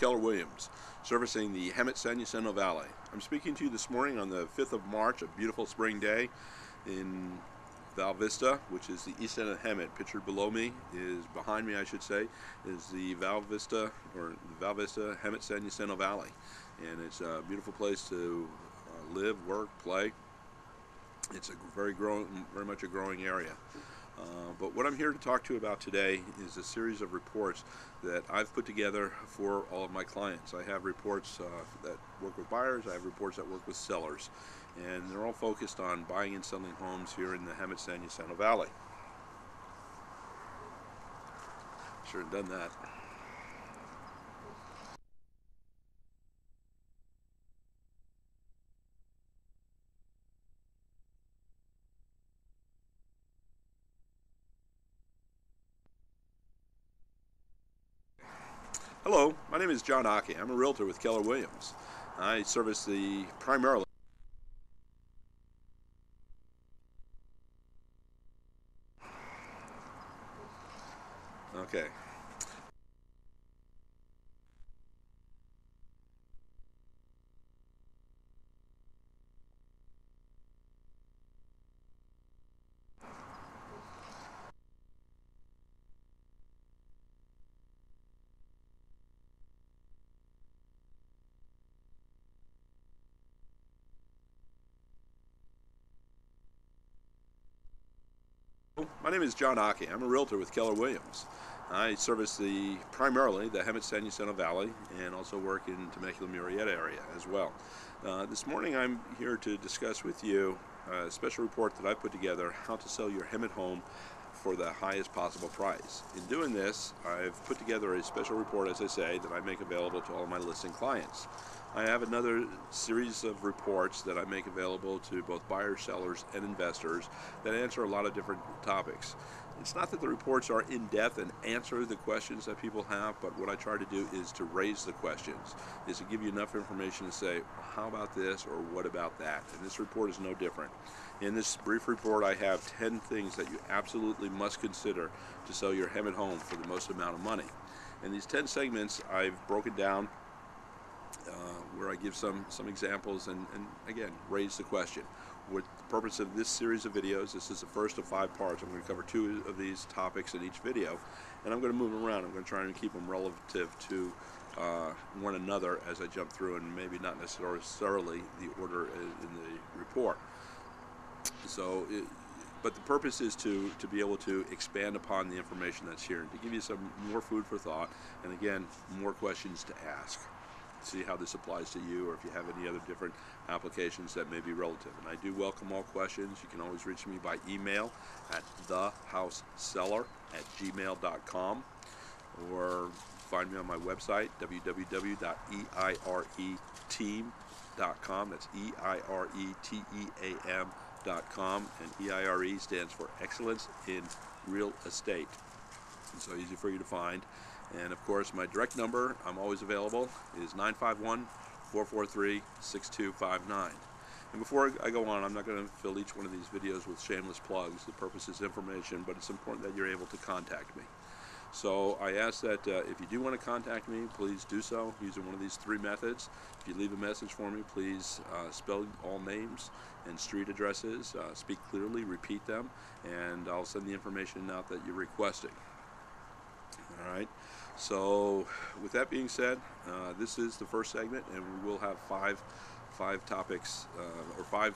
Keller Williams, servicing the Hemet San Jacinto Valley. I'm speaking to you this morning on the 5th of March, a beautiful spring day in Vista, which is the east end of Hemet. Pictured below me is, behind me I should say, is the Vista, or the Vista Hemet San Jacinto Valley. And it's a beautiful place to live, work, play. It's a very much a growing area. But what I'm here to talk to you about today is a series of reports that I've put together for all of my clients. I have reports that work with buyers, I have reports that work with sellers, and they're all focused on buying and selling homes here in the Hemet San Jacinto Valley. Sure have done that. Hello, my name is John Occhi. I'm a realtor with Keller Williams. I service the primarily okay. My name is John Occhi. I'm a realtor with Keller Williams. I service primarily the Hemet San Jacinto Valley and also work in Temecula-Murrieta area as well. This morning I'm here to discuss with you a special report that I put together, how to sell your Hemet home for the highest possible price. In doing this, I've put together a special report, as I say, that I make available to all of my listing clients. I have another series of reports that I make available to both buyers, sellers, and investors that answer a lot of different topics. It's not that the reports are in-depth and answer the questions that people have, but what I try to do is to raise the questions, is to give you enough information to say, how about this or what about that? And this report is no different. In this brief report, I have 10 things that you absolutely must consider to sell your Hemet home for the most amount of money. In these 10 segments, I've broken down where I give some examples and again raise the question. With the purpose of this series of videos, this is the first of 5 parts. I'm going to cover 2 of these topics in each video, and I'm going to move them around. I'm going to try and keep them relative to one another as I jump through, and maybe not necessarily the order in the report. So, but the purpose is to be able to expand upon the information that's here and to give you some more food for thought, and again, more questions to ask. See how this applies to you, or if you have any other different applications that may be relative. And I do welcome all questions. You can always reach me by email at thehouseseller@gmail.com, or find me on my website, www.eireteam.com. That's eireteam.com, and EIRE stands for Excellence in Real Estate. It's so easy for you to find. And of course, my direct number, I'm always available, is 951-443-6259. And before I go on, I'm not going to fill each one of these videos with shameless plugs. The purpose is information, but it's important that you're able to contact me. So I ask that if you do want to contact me, please do so using one of these 3 methods. If you leave a message for me, please spell all names and street addresses, speak clearly, repeat them, and I'll send the information out that you're requesting. All right. So with that being said, this is the first segment, and we will have five topics, or five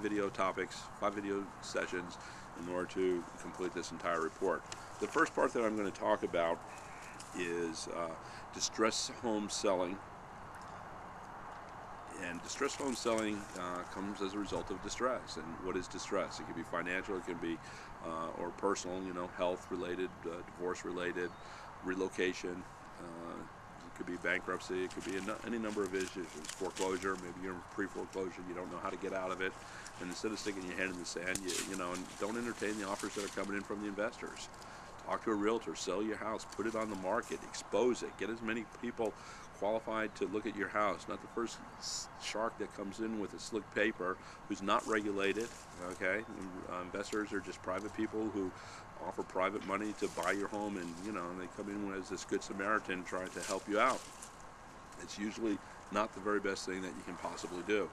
video topics, 5 video sessions in order to complete this entire report. The first part that I'm going to talk about is distress home selling. And distress home selling comes as a result of distress. And what is distress? It can be financial, it can be or personal, health related, divorce related, relocation. It could be bankruptcy. It could be any number of issues. Foreclosure. Maybe you're in pre-foreclosure. You don't know how to get out of it. And instead of sticking your head in the sand, and don't entertain the offers that are coming in from the investors. Talk to a realtor. Sell your house. Put it on the market. Expose it. Get as many people qualified to look at your house, not the first shark that comes in with a slick paper who's not regulated. Okay, investors are just private people who offer private money to buy your home, and and they come in as this good Samaritan trying to help you out. It's usually not the very best thing that you can possibly do.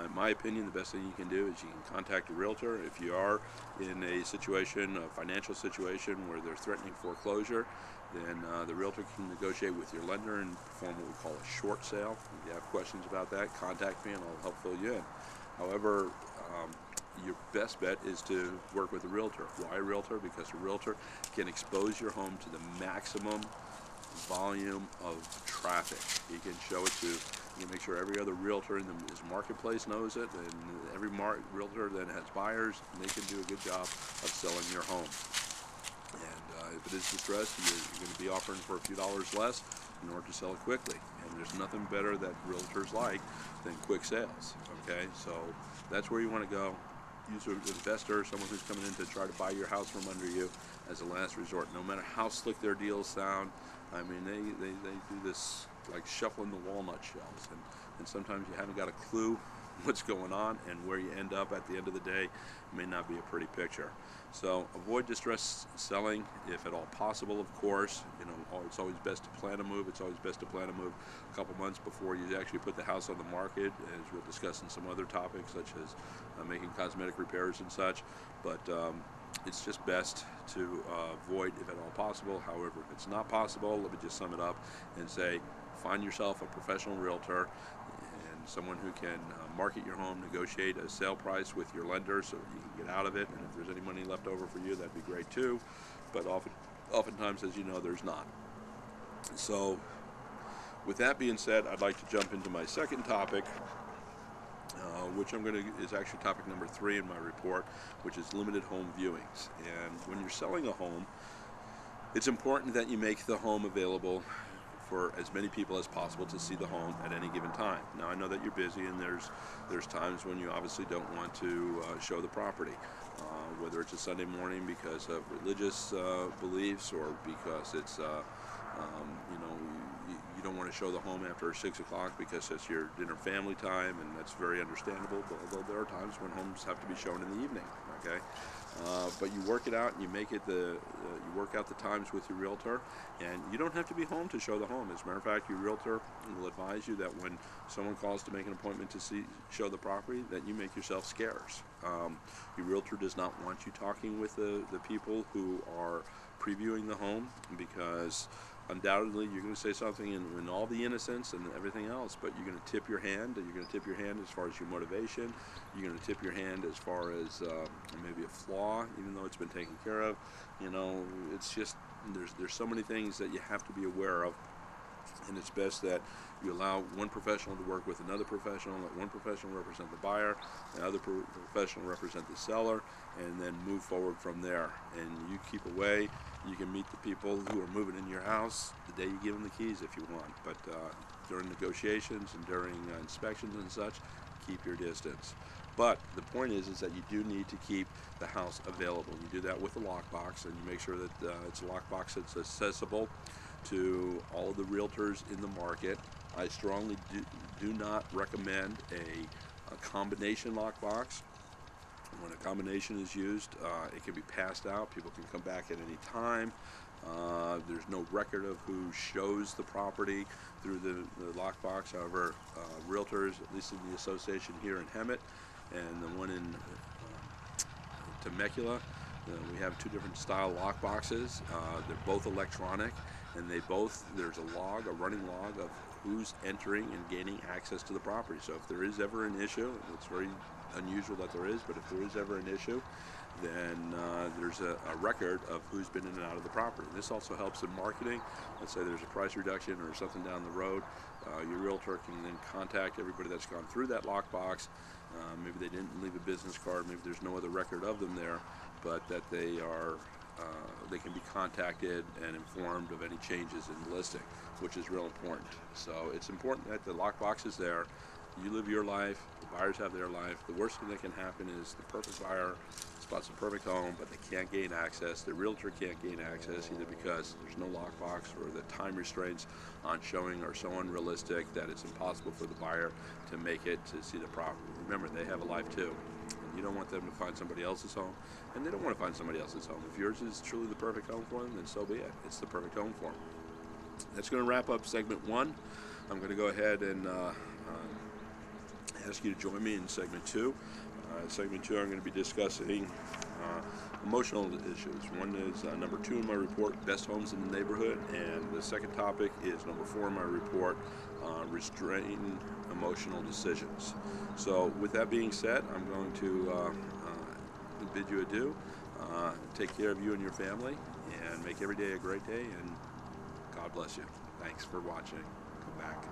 In my opinion, the best thing you can do is you can contact a realtor. If you are in a situation, a financial situation where they're threatening foreclosure, then the realtor can negotiate with your lender and perform what we call a short sale. If you have questions about that, contact me and I'll help fill you in. However, your best bet is to work with a realtor. Why a realtor? Because a realtor can expose your home to the maximum volume of traffic. You can show it to, you can make sure every other realtor in his marketplace knows it, and every realtor then has buyers, and they can do a good job of selling your home. And if it is distressed, you're going to be offering for a few dollars less in order to sell it quickly. And there's nothing better that realtors like than quick sales. Okay, so that's where you want to go. Use an investor, someone who's coming in to try to buy your house from under you as a last resort. No matter how slick their deals sound, I mean, they do this like shuffling the walnut shells, and sometimes you haven't got a clue what's going on, and where you end up at the end of the day may not be a pretty picture. So avoid distress selling if at all possible, of course. You know, it's always best to plan a move. It's always best to plan a move a couple months before you actually put the house on the market, as we'll discuss in some other topics, such as making cosmetic repairs and such. But it's just best to avoid if at all possible. However, if it's not possible, let me just sum it up and say, find yourself a professional realtor and someone who can market your home, negotiate a sale price with your lender so you can get out of it, and if there's any money left over for you, that'd be great too. But oftentimes, as you know, there's not. So with that being said, I'd like to jump into my second topic, which is actually topic number 3 in my report, which is limited home viewings. And when you're selling a home, it's important that you make the home available for as many people as possible to see the home at any given time. Now, I know that you're busy, and there's times when you obviously don't want to show the property, whether it's a Sunday morning because of religious beliefs, or because it's you don't want to show the home after 6 o'clock because it's your dinner family time, and that's very understandable. Although there are times when homes have to be shown in the evening. Okay, but you work it out and you make it you work out the times with your realtor, and you don't have to be home to show the home. As a matter of fact, your realtor will advise you that when someone calls to make an appointment to show the property, that you make yourself scarce. Your realtor does not want you talking with the people who are previewing the home, because undoubtedly you're going to say something in all the innocence and everything else, but you're going to tip your hand. You're going to tip your hand as far as your motivation. You're going to tip your hand as far as maybe a flaw, even though it's been taken care of. You know, it's just there's so many things that you have to be aware of, and it's best that you allow one professional to work with another professional, let one professional represent the buyer, another professional represent the seller, and then move forward from there. And you keep away. You can meet the people who are moving in your house the day you give them the keys if you want, but during negotiations and during inspections and such, keep your distance. But the point is that you do need to keep the house available. You do that with a lockbox, and you make sure that it's a lockbox that's accessible to all of the realtors in the market. I strongly do not recommend a combination lockbox. When a combination is used, it can be passed out. People can come back at any time. There's no record of who shows the property through the lockbox. However, realtors, at least in the association here in Hemet and the one in Temecula, we have 2 different style lockboxes. They're both electronic, and there's a running log of who's entering and gaining access to the property. So if there is ever an issue, and it's very unusual that there is, but if there is ever an issue, then there's a record of who's been in and out of the property. This also helps in marketing. Let's say there's a price reduction or something down the road. Your realtor can then contact everybody that's gone through that lockbox. Maybe they didn't leave a business card, maybe there's no other record of them there, but that they can be contacted and informed of any changes in the listing, which is real important. So it's important that the lockbox is there. You live your life, the buyers have their life. The worst thing that can happen is the perfect buyer spots a perfect home, but they can't gain access. The realtor can't gain access either because there's no lockbox, or the time restraints on showing are so unrealistic that it's impossible for the buyer to make it to see the property. Remember, they have a life too. And you don't want them to find somebody else's home, and they don't want to find somebody else's home. If yours is truly the perfect home for them, then so be it. It's the perfect home for them. That's going to wrap up segment 1 I'm going to go ahead and ask you to join me in segment 2. Segment 2, I'm going to be discussing emotional issues. One is number 2 in my report, best homes in the neighborhood, and the second topic is number 4 in my report, restraining emotional decisions. So with that being said, I'm going to bid you adieu. Take care of you and your family, and make every day a great day, and God bless you. Thanks for watching. Come back.